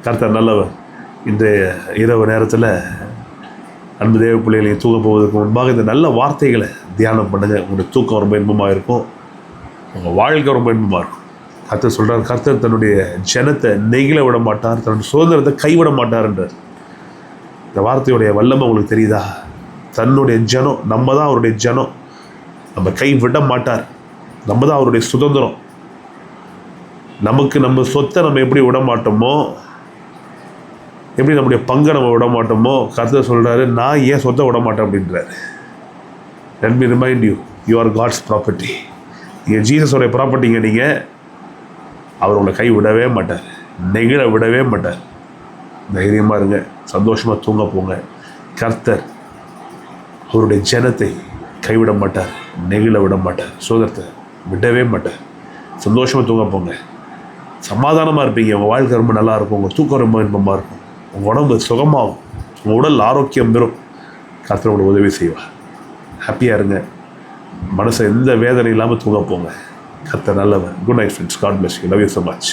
கர்த்தர் நல்லவர். இன்றைய இரவு நேரத்தில் அன்பு தேவ பிள்ளைகளையும் தூங்க போவதற்கு முன்பாக இந்த நல்ல வார்த்தைகளை தியானம் பண்ணுங்கள். உங்களுடைய தூக்கம் ரொம்ப இன்பமாக இருக்கும், உங்கள் வாழ்க்கை ரொம்ப இன்பமாக இருக்கும். கர்த்தர் சொல்கிறார், கர்த்தர் தன்னுடைய ஜனத்தை நெகிழ விட மாட்டார், தன்னுடைய சுதந்திரத்தை கைவிட மாட்டார் என்றார். இந்த வார்த்தையுடைய வல்லமை உங்களுக்கு தெரியுதா? தன்னுடைய ஜனம், நம்ம தான் அவருடைய ஜனம், நம்ம கை விட மாட்டார். நம்ம தான் அவருடைய சுதந்திரம். நமக்கு நம்ம சொத்தை நம்ம எப்படி விட மாட்டோமோ, எப்படி நம்முடைய பங்கை நம்ம விட மாட்டோமோ, கர்த்தர் சொல்கிறாரு, நான் ஏன் சொத்தை விட மாட்டேன் அப்படின்றாரு. Let me remind you, you are God's property. நீங்கள் ஜீசஸோடைய ப்ராப்பர்ட்டிங்க. நீங்கள் அவர் உங்களை கை விடவே மாட்டார், நெகிழ விடவே மாட்டார். தைரியமாக இருங்க, சந்தோஷமாக தூங்க போங்க. கர்த்தர் அவருடைய ஜனத்தை கைவிட மாட்டார், நெகிழ விட மாட்டார், சுதந்திரத்தை விடவே மாட்டார். சந்தோஷமாக தூங்க போங்க, சமாதானமாக இருப்பீங்க. உங்கள் வாழ்க்கை ரொம்ப நல்லாயிருக்கும், உங்கள் தூக்கம் ரொம்ப இன்பமாக இருக்கும், உங்கள் உடம்பு சுகமாகும், உங்கள் உடல் ஆரோக்கியம் பெறும். கர்த்தர் உங்களுக்கு உதவி செய்வார். ஹாப்பியாக இருங்க, மனசை எந்த வேதனை இல்லாமல் தூங்க போங்க. கர்த்தர் நல்லவர். Good night friends. God bless you. Love you so much.